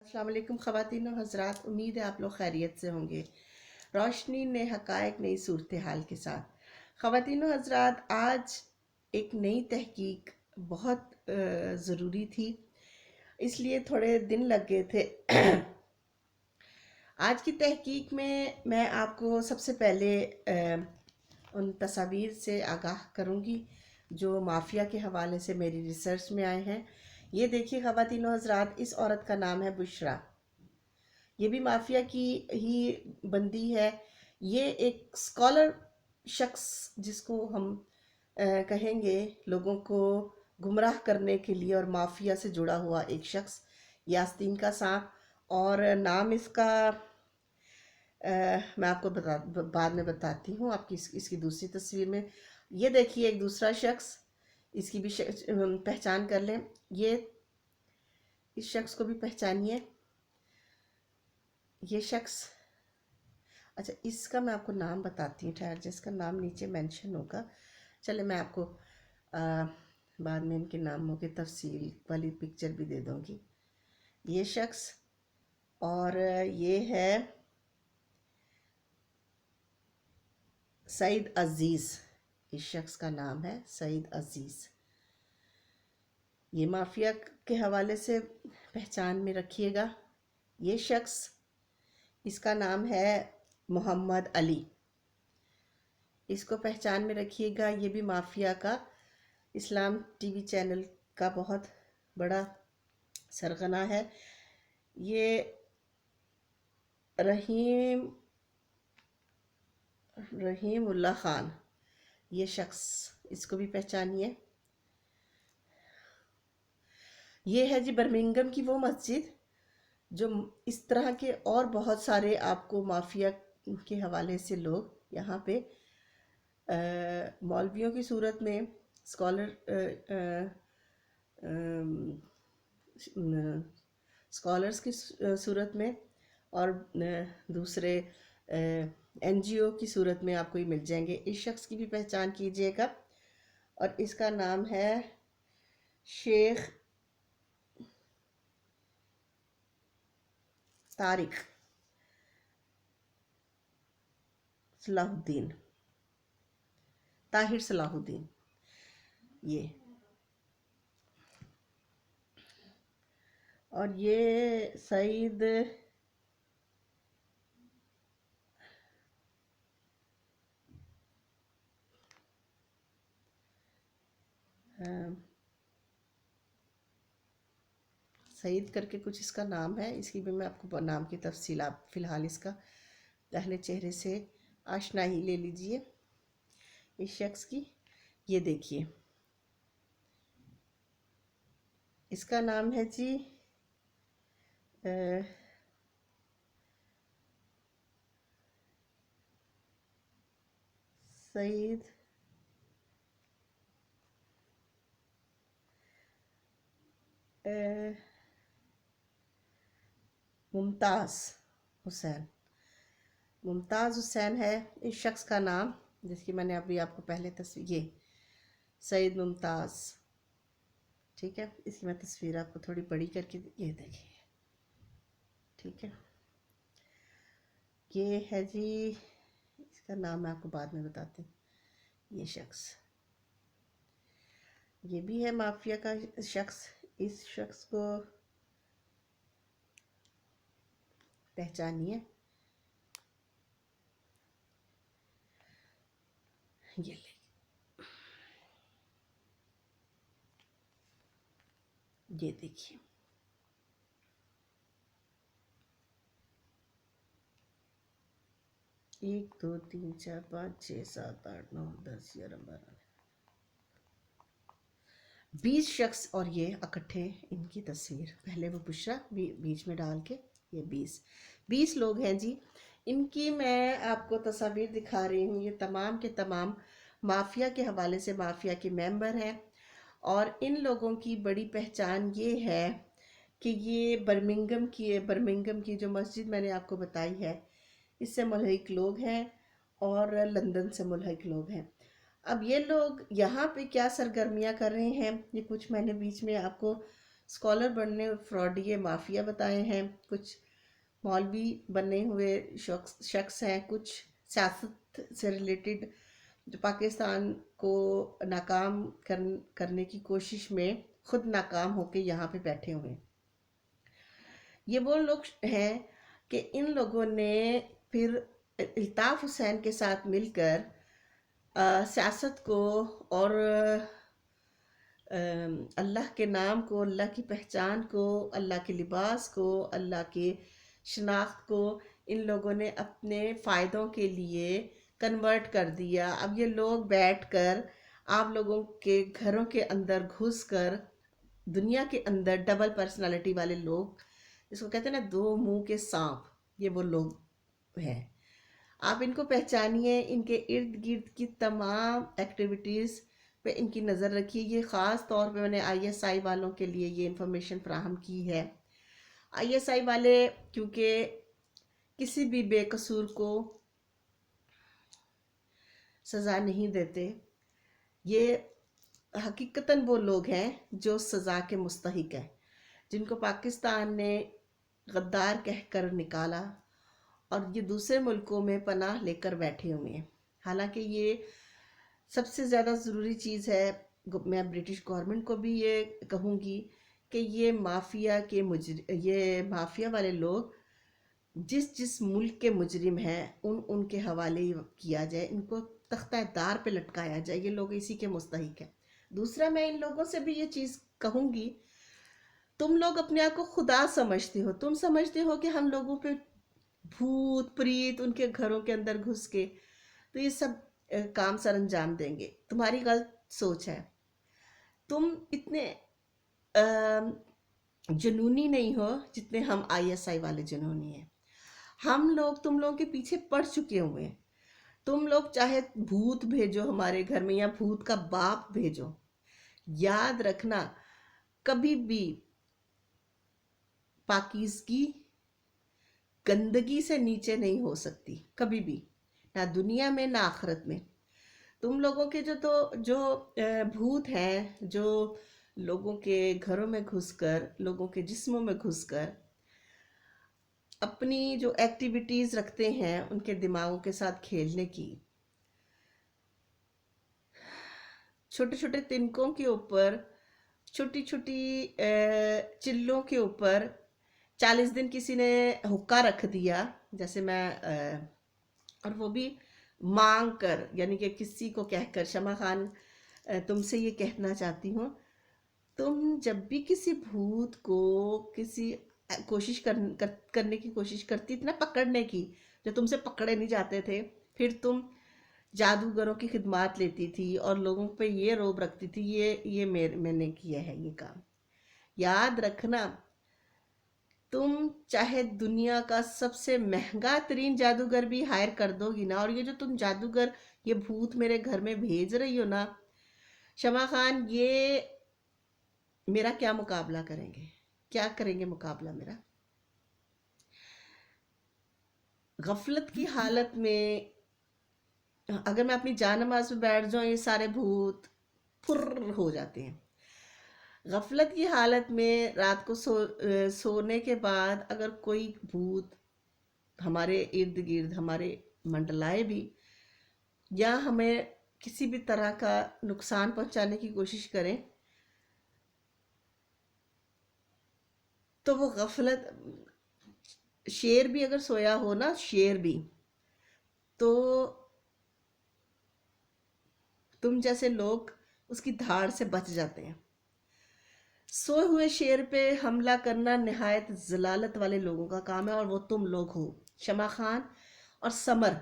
السلام علیکم خواتین و حضرات، امید ہے آپ لوگ خیریت سے ہوں گے۔ روشنی نے حقائق نئی صورتحال کے ساتھ خواتین و حضرات، آج ایک نئی تحقیق بہت ضروری تھی، اس لیے تھوڑے دن لگ گئے تھے۔ آج کی تحقیق میں آپ کو سب سے پہلے ان تصاویر سے آگاہ کروں گی جو مافیا کے حوالے سے میری ریسرچ میں آئے ہیں۔ یہ دیکھیے خواتین و حضرات، اس عورت کا نام ہے بشرا۔ یہ بھی مافیا کی ہی بندی ہے۔ یہ ایک اسکالر شخص، جس کو ہم کہیں گے لوگوں کو گمراہ کرنے کے لیے، اور مافیا سے جڑا ہوا ایک شخص، یاسین کا سانپ۔ اور نام اس کا میں آپ کو بعد میں بتاتی ہوں۔ آپ کی اس کی دوسری تصویر میں یہ دیکھیے ایک دوسرا شخص، اس کی بھی پہچان کر لیں۔ یہ اس شخص کو بھی پہچانیے، یہ شخص۔ اچھا، اس کا میں آپ کو نام بتاتی ہوں، ٹھہر جس کا نام نیچے مینشن ہوگا۔ چلے میں آپ کو بعد میں ان کے ناموں کی تفصیل والی پکچر بھی دے دوں گی۔ یہ شخص، اور یہ ہے سعید عزیز۔ اس شخص کا نام ہے سعید عزیز۔ یہ مافیا کے حوالے سے پہچان میں رکھیے گا۔ یہ شخص، اس کا نام ہے محمد علی۔ اس کو پہچان میں رکھیے گا۔ یہ بھی مافیا کا، اسلام ٹی وی چینل کا بہت بڑا سرغنہ ہے۔ یہ رحیم اللہ خان، یہ شخص، اس کو بھی پہچانیے۔ یہ ہے جی برمنگھم کی وہ مسجد جو اس طرح کے اور بہت سارے آپ کو مافیا کے حوالے سے لوگ یہاں پہ مولویوں کی صورت میں، اسکالرس کی صورت میں، اور دوسرے این جی او کی صورت میں آپ کو یہ مل جائیں گے۔ اس شخص کی بھی پہچان کیجئے گا، اور اس کا نام ہے شیخ طارق صلاح الدین، طاہر صلاح الدین۔ یہ اور یہ سعید سعید کر کے کچھ اس کا نام ہے۔ اس کی بھی میں آپ کو نام کی تفصیل، آپ فی الحال اس کا پہلے چہرے سے آشنائی لے لیجئے اس شخص کی۔ یہ دیکھیے، اس کا نام ہے جی سعید ممتاز حسین۔ ممتاز حسین ہے اس شخص کا نام، جس کی میں نے ابھی آپ کو پہلے تصویر، یہ سعید ممتاز، ٹھیک ہے۔ اس کی میں تصویر آپ کو تھوڑی بڑی کر کے، یہ دیکھیں، ٹھیک ہے۔ یہ ہے جی، اس کا نام میں آپ کو بعد میں بتاتی ہوں۔ یہ شخص، یہ بھی ہے مافیا کا شخص۔ اس شخص کو پہچانیے۔ یہ دیکھیے، ایک دو تین چار پانچ چھ سات آٹھ نو 10 11 12 20 شخص، اور یہ اکٹھے ان کی تصویر، پہلے وہ بشرا بیچ میں ڈال کے، یہ 20 لوگ ہیں جی۔ ان کی میں آپ کو تصاویر دکھا رہی ہوں۔ یہ تمام کے تمام مافیا کے حوالے سے مافیا کے ممبر ہیں، اور ان لوگوں کی بڑی پہچان یہ ہے کہ یہ برمنگھم کی جو مسجد میں نے آپ کو بتائی ہے، اس سے ملحق لوگ ہیں، اور لندن سے ملحق لوگ ہیں۔ اب یہ لوگ یہاں پہ کیا سرگرمیاں کر رہے ہیں، یہ کچھ میں نے بیچ میں آپ کو اسکالر بننے اور فراڈیے مافیا بتائے ہیں، کچھ مولوی بنے ہوئے شخص ہیں، کچھ سیاست سے ریلیٹڈ جو پاکستان کو ناکام کرنے کی کوشش میں خود ناکام ہو کے یہاں پہ بیٹھے ہوئے ہیں۔ یہ وہ لوگ ہیں کہ ان لوگوں نے پھر الطاف حسین کے ساتھ مل کر سیاست کو اور اللہ کے نام کو، اللہ کی پہچان کو، اللہ کے لباس کو، اللہ کی شناخت کو ان لوگوں نے اپنے فائدوں کے لیے کنورٹ کر دیا۔ اب یہ لوگ بیٹھ کر آپ لوگوں کے گھروں کے اندر گھس کر دنیا کے اندر ڈبل پرسنالٹی والے لوگ، اس کو کہتے ہیں نا دو منہ کے سانپ، یہ وہ لوگ ہیں۔ آپ ان کو پہچانیے، ان کے ارد گرد کی تمام ایکٹیویٹیز پہ ان کی نظر رکھیے۔ یہ خاص طور پہ میں نے ISI والوں کے لیے یہ انفارمیشن فراہم کی ہے۔ ISI والے کیونکہ کسی بھی بے قصور کو سزا نہیں دیتے، یہ حقیقتاً وہ لوگ ہیں جو سزا کے مستحق ہیں، جن کو پاکستان نے غدار کہہ کر نکالا اور یہ دوسرے ملکوں میں پناہ لے کر بیٹھے ہوئے ہیں۔ حالانکہ یہ سب سے زیادہ ضروری چیز ہے، میں برٹش گورنمنٹ کو بھی یہ کہوں گی کہ یہ مافیا والے لوگ جس ملک کے مجرم ہیں ان کے حوالے کیا جائے، ان کو تختہ دار پہ لٹکایا جائے، یہ لوگ اسی کے مستحق ہیں۔ دوسرا میں ان لوگوں سے بھی یہ چیز کہوں گی، تم لوگ اپنے آپ کو خدا سمجھتے ہو، تم سمجھتے ہو کہ ہم لوگوں پہ بھوت پریت ان کے گھروں کے اندر گھس کے تو یہ سب کام سر انجام دیں گے۔ تمہاری غلط سوچ ہے، تم اتنے جنونی نہیں ہو جتنے ہم ISI والے جنونی ہیں۔ ہم لوگ تم لوگوں کے پیچھے پڑ چکے ہوئے ہیں۔ تم لوگ چاہے بھوت بھیجو ہمارے گھر میں یا بھوت کا باپ بھیجو، یاد رکھنا کبھی بھی پاکیزگی گندگی سے نیچے نہیں ہو سکتی، کبھی بھی، نہ دنیا میں نہ آخرت میں۔ تم لوگوں کے جو بھوت ہیں، جو لوگوں کے گھروں میں گھس کر، لوگوں کے جسموں میں گھس کر اپنی جو ایکٹیویٹیز رکھتے ہیں ان کے دماغوں کے ساتھ کھیلنے کی، چھوٹے چھوٹے تنکوں کے اوپر، چھوٹی چھوٹی چلوں کے اوپر 40 دن کسی نے حکا رکھ دیا، جیسے میں اور وہ بھی مانگ کر، یعنی کہ کسی کو کہہ کر، شمع خان تم سے یہ کہنا چاہتی ہوں، تم جب بھی کسی بھوت کو کسی کوشش کرنے کی کوشش کرتی تھی نا، پکڑنے کی، جو تم سے پکڑے نہیں جاتے تھے، پھر تم جادوگروں کی خدمات لیتی تھی اور لوگوں پہ یہ روب رکھتی تھی، یہ میں نے کیا ہے یہ کام۔ یاد رکھنا، تم چاہے دنیا کا سب سے مہنگا ترین جادوگر بھی ہائر کر دو گی نا، اور یہ جو تم جادوگر، یہ بھوت میرے گھر میں بھیج رہی ہو نا شمع خان، یہ میرا کیا مقابلہ کریں گے؟ کیا کریں گے مقابلہ میرا؟ غفلت کی حالت میں اگر میں اپنی جان نماز پہ بیٹھ جاؤں، یہ سارے بھوت پھر ہو جاتے ہیں۔ غفلت کی حالت میں رات کو سونے کے بعد اگر کوئی بھوت ہمارے ارد گرد ہمارے منڈلائے بھی، یا ہمیں کسی بھی طرح کا نقصان پہنچانے کی کوشش کریں، تو وہ غفلت، شیر بھی اگر سویا ہو نا، شیر بھی، تو تم جیسے لوگ اس کی دھاڑ سے بچ جاتے ہیں۔ سوئے ہوئے شیر پہ حملہ کرنا نہایت ذلالت والے لوگوں کا کام ہے، اور وہ تم لوگ ہو، شمع خان اور سمر۔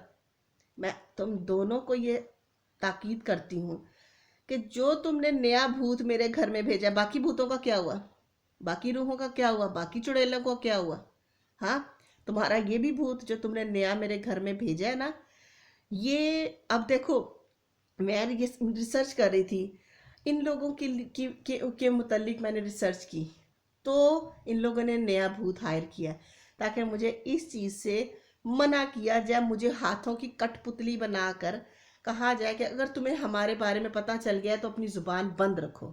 میں تم دونوں کو یہ تاکید کرتی ہوں کہ جو تم نے نیا بھوت میرے گھر میں بھیجا، باقی بھوتوں کا کیا ہوا؟ باقی روحوں کا کیا ہوا؟ باقی چڑیلوں کا کیا ہوا؟ ہاں، تمہارا یہ بھی بھوت جو تم نے نیا میرے گھر میں بھیجا ہے نا، یہ اب دیکھو، میں ریسرچ کر رہی تھی ان لوگوں کے متعلق، میں نے ریسرچ کی تو ان لوگوں نے نیا بھوت ہائر کیا تاکہ مجھے اس چیز سے منع کیا جائے، مجھے ہاتھوں کی کٹ پتلی بنا کر کہا جائے کہ اگر تمہیں ہمارے بارے میں پتہ چل گیا تو اپنی زبان بند رکھو۔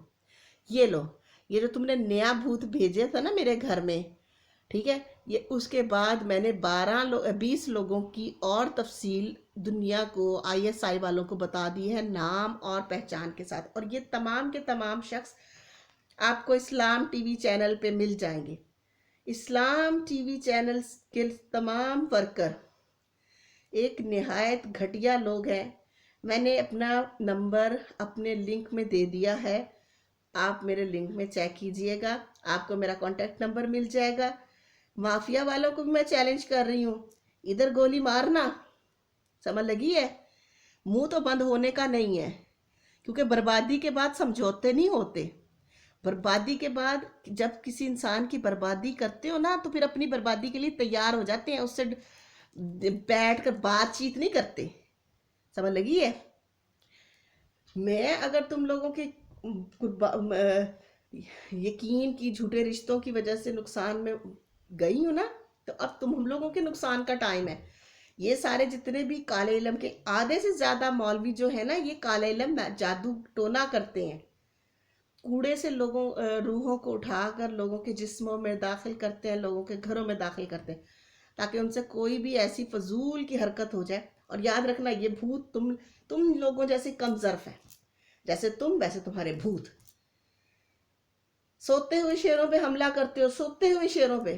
یہ لو، یہ جو تم نے نیا بھوت بھیجے تھا نا میرے گھر میں، ٹھیک ہے، یہ اس کے بعد میں نے 20 لوگوں کی اور تفصیل دنیا کو، آئی ایس آئی والوں کو بتا دی ہے، نام اور پہچان کے ساتھ، اور یہ تمام کے تمام شخص آپ کو اسلام ٹی وی چینل پہ مل جائیں گے۔ اسلام ٹی وی چینل کے تمام ورکر ایک نہایت گھٹیا لوگ ہیں۔ میں نے اپنا نمبر اپنے لنک میں دے دیا ہے، آپ میرے لنک میں چیک کیجئے گا، آپ کو میرا کانٹیکٹ نمبر مل جائے گا۔ مافیا والوں کو بھی میں چیلنج کر رہی ہوں، ادھر گولی مارنا، سمجھ لگی ہے؟ منہ تو بند ہونے کا نہیں ہے، کیونکہ بربادی کے بعد سمجھوتے نہیں ہوتے۔ بربادی کے بعد جب کسی انسان کی بربادی کرتے ہو نا، تو پھر اپنی بربادی کے لیے تیار ہو جاتے ہیں، اس سے بیٹھ کر بات چیت نہیں کرتے، سمجھ لگی ہے؟ میں اگر تم لوگوں کے یقین کی جھوٹے رشتوں کی وجہ سے نقصان میں گئی ہوں نا، تو اب تم ہم لوگوں کے نقصان کا ٹائم ہے۔ یہ سارے جتنے بھی کالے علم کے، آدھے سے زیادہ مولوی جو ہے نا، یہ کالے علم جادو ٹونا کرتے ہیں، کوڑے سے لوگوں روحوں کو اٹھا کر لوگوں کے جسموں میں داخل کرتے ہیں، لوگوں کے گھروں میں داخل کرتے ہیں، تاکہ ان سے کوئی بھی ایسی فضول کی حرکت ہو جائے۔ اور یاد رکھنا، یہ بھوت تم لوگوں جیسے کم ظرف ہیں، جیسے تم ویسے تمہارے بھوت۔ سوتے ہوئے شیروں پہ حملہ کرتے ہو، سوتے ہوئے شیروں پہ،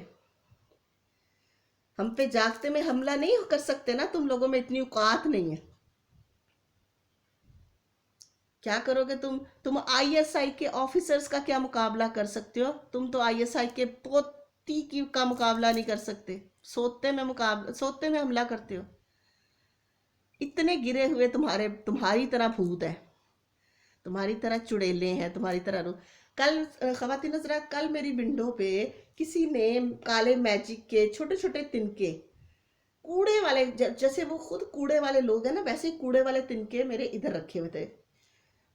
ہم پہ جاگتے میں حملہ نہیں کر سکتے نا، تم لوگوں میں اتنی اوقات نہیں ہے۔ کیا کرو گے تم آئی ایس آئی کے آفیسرز کا کیا مقابلہ کر سکتے ہو؟ تم تو آئی ایس آئی کے پوتی کا مقابلہ نہیں کر سکتے، سوتے میں حملہ کرتے ہو۔ اتنے گرے ہوئے تمہاری طرح بھوت ہے، تمہاری طرح چڑیلے ہیں، تمہاری طرح کل خواتین حضرات، کل میری ونڈو پہ کسی نے کالے میجک کے چھوٹے چھوٹے تنکے، کوڑے والے، جیسے وہ خود کوڑے والے لوگ ہیں نا، ویسے ہی کوڑے والے تنکے میرے ادھر رکھے ہوئے تھے۔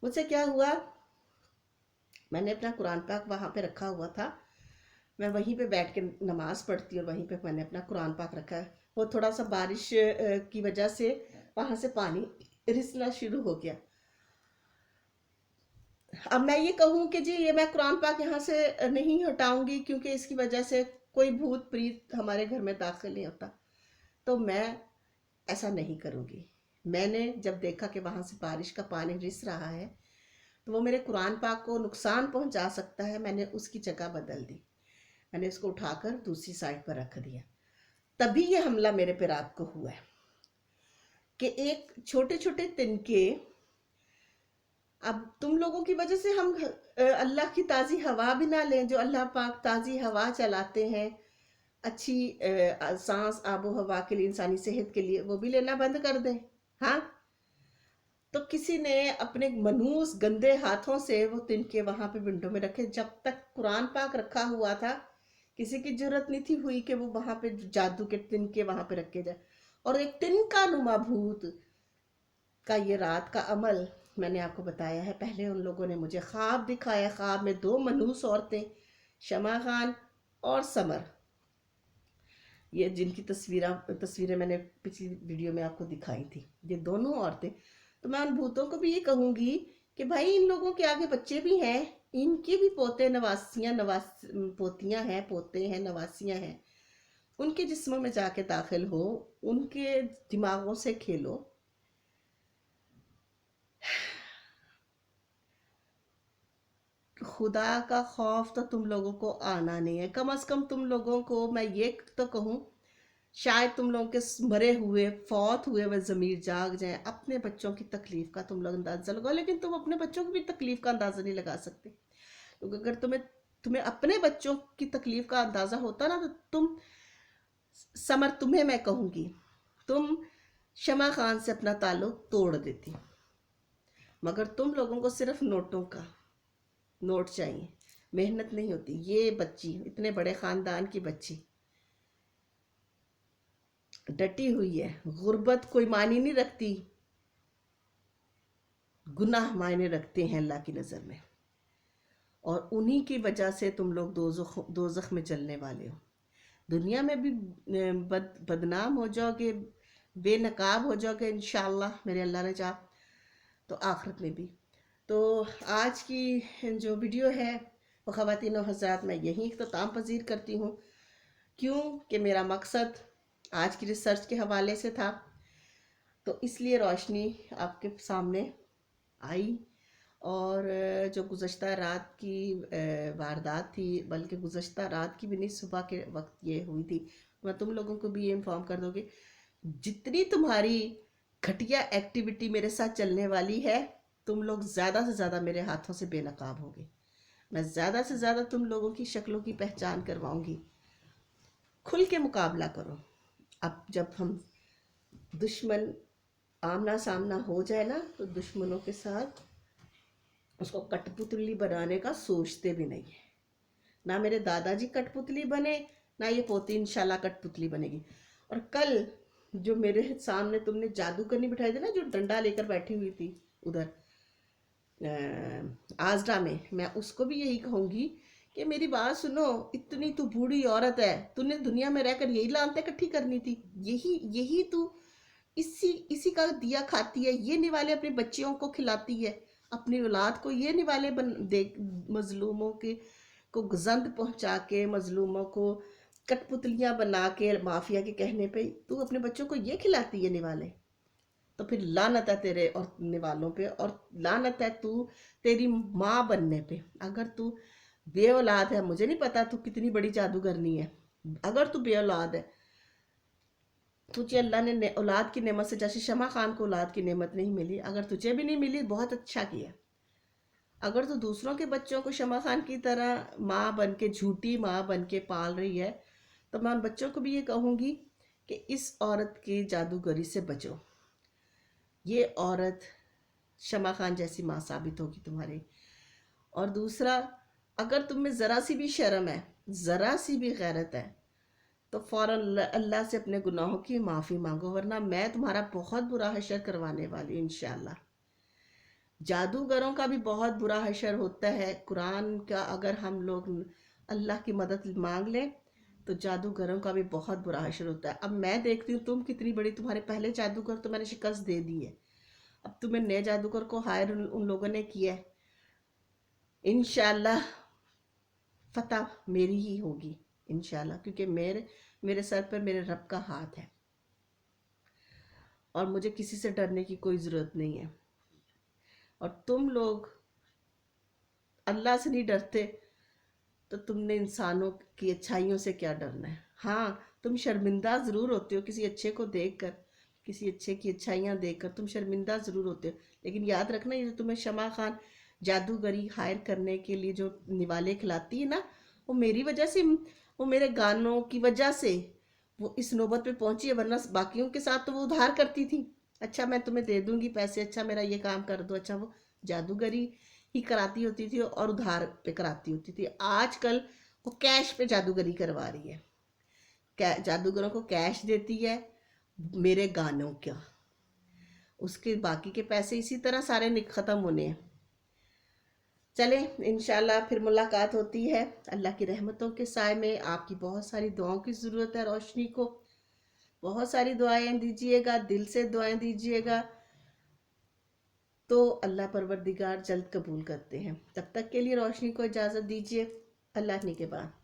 مجھ سے کیا ہوا، میں نے اپنا قرآن پاک وہاں پہ رکھا ہوا تھا، میں وہیں پہ بیٹھ کے نماز پڑھتی، اور وہیں پہ میں نے اپنا قرآن پاک رکھا ہے۔ وہ تھوڑا سا بارش کی وجہ سے وہاں سے پانی رسنا شروع ہو گیا۔ اب میں یہ کہوں کہ جی یہ میں قرآن پاک یہاں سے نہیں ہٹاؤں گی کیونکہ اس کی وجہ سے کوئی بھوت پریت ہمارے گھر میں داخل نہیں ہوتا، تو میں ایسا نہیں کروں گی۔ میں نے جب دیکھا کہ وہاں سے بارش کا پانی رس رہا ہے تو وہ میرے قرآن پاک کو نقصان پہنچا سکتا ہے، میں نے اس کی جگہ بدل دی، میں نے اس کو اٹھا کر دوسری سائڈ پر رکھ دیا۔ تبھی یہ حملہ میرے پہ رات کو ہوا ہے کہ ایک چھوٹے چھوٹے تنکے، اب تم لوگوں کی وجہ سے ہم اللہ کی تازی ہوا بھی نہ لیں، جو اللہ پاک تازی ہوا چلاتے ہیں اچھی سانس آب و ہوا کے لیے، انسانی صحت کے لیے، وہ بھی لینا بند کر دیں۔ ہاں، تو کسی نے اپنے منحوس گندے ہاتھوں سے وہ تنکے وہاں پہ ونڈو میں رکھے۔ جب تک قرآن پاک رکھا ہوا تھا کسی کی جرت نہیں تھی ہوئی کہ وہ وہاں پہ جادو کے تنکے وہاں پہ رکھے جائے۔ اور ایک تنکا نما بھوت کا یہ رات کا عمل میں نے آپ کو بتایا ہے۔ پہلے ان لوگوں نے مجھے خواب دکھایا، خواب میں 2 منحوس عورتیں، شمع خان اور سمر، یہ جن کی تصویریں میں نے پچھلی ویڈیو میں آپ کو دکھائی تھی، یہ دونوں عورتیں۔ تو میں ان بھوتوں کو بھی یہ کہوں گی کہ بھائی ان لوگوں کے آگے بچے بھی ہیں، ان کے بھی پوتے پوتیاں ہیں، پوتے ہیں، نواسیاں ہیں، ان کے جسموں میں جا کے داخل ہو، ان کے دماغوں سے کھیلو۔ خدا کا خوف تو تم لوگوں کو آنا نہیں ہے۔ کم از کم تم لوگوں کو میں یہ تو کہوں، شاید تم لوگوں کے مرے ہوئے، فوت ہوئے وہ ضمیر جاگ جائیں، اپنے بچوں کی تکلیف کا تم لوگ اندازہ لگاؤ، لیکن تم اپنے بچوں کی بھی تکلیف کا اندازہ نہیں لگا سکتے، کیونکہ اگر تمہیں اپنے بچوں کی تکلیف کا اندازہ ہوتا نا، تو تمہیں میں کہوں گی تم شمع خان سے اپنا تعلق توڑ دیتی، مگر تم لوگوں کو صرف نوٹوں کا نوٹ چاہیے، محنت نہیں ہوتی۔ یہ بچی، اتنے بڑے خاندان کی بچی ڈٹی ہوئی ہے، غربت کوئی معنی نہیں رکھتی، گناہ معنی رکھتے ہیں اللہ کی نظر میں، اور انہی کی وجہ سے تم لوگ دوزخ میں جلنے والے ہو۔ دنیا میں بھی بدنام ہو جاؤ گے، بے نقاب ہو جاؤ گے انشاءاللہ میرے اللہ نے چاہا، تو آخرت میں بھی۔ تو آج کی جو ویڈیو ہے وہ خواتین و حضرات میں یہی اختتام پذیر کرتی ہوں، کیوں کہ میرا مقصد آج کی ریسرچ کے حوالے سے تھا، تو اس لیے روشنی آپ کے سامنے آئی۔ اور جو گزشتہ رات کی واردات تھی، بلکہ گزشتہ رات کی بھی نہیں، صبح کے وقت یہ ہوئی تھی، میں تم لوگوں کو بھی یہ انفارم کر دوں گی، جتنی تمہاری گھٹیا ایکٹیویٹی میرے ساتھ چلنے والی ہے، تم لوگ زیادہ سے زیادہ میرے ہاتھوں سے بے نقاب ہوگے۔ میں زیادہ سے زیادہ تم لوگوں کی شکلوں کی پہچان کرواؤں گی۔ کھل کے مقابلہ کرو۔ اب جب ہم دشمن آمنا سامنا ہو جائے نا، تو دشمنوں کے ساتھ اس کو کٹ پتلی بنانے کا سوچتے بھی نہیں ہے۔ نہ میرے دادا جی کٹ پتلی بنے، نہ یہ پوتی انشاءاللہ کٹ پتلی بنے گی۔ اور کل جو میرے سامنے تم نے جادو کرنی بٹھائی تھی نا، جو ڈنڈا لے کر بیٹھی ہوئی تھی ادھر آزرا میں اس کو بھی یہی کہوں گی کہ میری بات سنو، اتنی تو بوڑھی عورت ہے، تو نے دنیا میں رہ کر یہی لانتیں اکٹھی کرنی تھی، یہی تو اسی کا دیا کھاتی ہے، یہ نوالے اپنے بچیوں کو کھلاتی ہے، اپنی اولاد کو یہ نوالے مظلوموں کو گزند پہنچا کے، مظلوموں کو کٹ پتلیاں بنا کے، مافیا کے کہنے پہ تو اپنے بچوں کو یہ کھلاتی ہے نوالے۔ تو پھر لعنت ہے تیرے اور نوالوں پہ، اور لعنت ہے تیری ماں بننے پہ۔ اگر تو بے اولاد ہے، مجھے نہیں پتا تو کتنی بڑی جادوگرنی ہے، اگر تو بے اولاد ہے، تجھے اللہ نے اولاد کی نعمت سے، جیسے شمع خان کو اولاد کی نعمت نہیں ملی، اگر تجھے بھی نہیں ملی بہت اچھا کیا۔ اگر تو دوسروں کے بچوں کو شمع خان کی طرح ماں بن کے، جھوٹی ماں بن کے پال رہی ہے، تو میں ان بچوں کو بھی یہ کہوں گی کہ اس عورت کی جادوگری سے بچو۔ یہ عورت شمع خان جیسی ماں ثابت ہوگی تمہارے۔ اور دوسرا، اگر تم میں ذرا سی بھی شرم ہے، ذرا سی بھی غیرت ہے، تو فوراً اللہ سے اپنے گناہوں کی معافی مانگو، ورنہ میں تمہارا بہت برا حشر کروانے والی ہوں انشاءاللہ۔ جادوگروں کا بھی بہت برا حشر ہوتا ہے۔ قرآن کا اگر ہم لوگ اللہ کی مدد مانگ لیں تو جادوگروں کا بھی بہت برا حشر ہوتا ہے۔ اب میں دیکھتی ہوں تم کتنی بڑی، تمہارے پہلے جادوگر تو میں نے شکست دے دی ہے، اب تمہیں نئے جادوگر کو ہائر ان لوگوں نے کیا ہے۔ انشاءاللہ فتح میری ہی ہوگی انشاءاللہ، کیونکہ میرے سر پر میرے رب کا ہاتھ ہے، اور مجھے کسی سے ڈرنے کی کوئی ضرورت نہیں ہے۔ اور تم لوگ اللہ سے نہیں ڈرتے تو تم نے انسانوں کی اچھائیوں سے کیا ڈرنا ہے؟ ہاں، تم شرمندہ ضرور ہوتے ہو کسی اچھے کو دیکھ کر، کسی اچھے کی اچھائیاں دیکھ کر تم شرمندہ ضرور ہوتے ہو، لیکن یاد رکھنا، یہ جو تمہیں شمع خان جادوگری ہائر کرنے کے لیے جو نوالے کھلاتی ہے نا، وہ میری وجہ سے، وہ میرے گانوں کی وجہ سے وہ اس نوبت پہ پہنچی ہے، ورنہ باقیوں کے ساتھ تو وہ ادھار کرتی تھی، اچھا میں تمہیں دے دوں گی پیسے، اچھا میرا یہ کام کر دو، اچھا وہ جادوگری ہی کراتی ہوتی تھی اور ادھار پہ کراتی ہوتی تھی۔ آج کل وہ کیش پہ جادوگری کروا رہی ہے، جادوگروں کو کیش دیتی ہے میرے گانوں کا، اس کے باقی کے پیسے اسی طرح سارے ختم ہونے ہیں۔ چلیں انشاءاللہ پھر ملاقات ہوتی ہے اللہ کی رحمتوں کے سائے میں۔ آپ کی بہت ساری دعاؤں کی ضرورت ہے روشنی کو، بہت ساری دعائیں دیجئے گا، دل سے دعائیں دیجئے گا، تو اللہ پروردگار جلد قبول کرتے ہیں۔ تب تک کے لیے روشنی کو اجازت دیجئے، اللہ نے کے بعد۔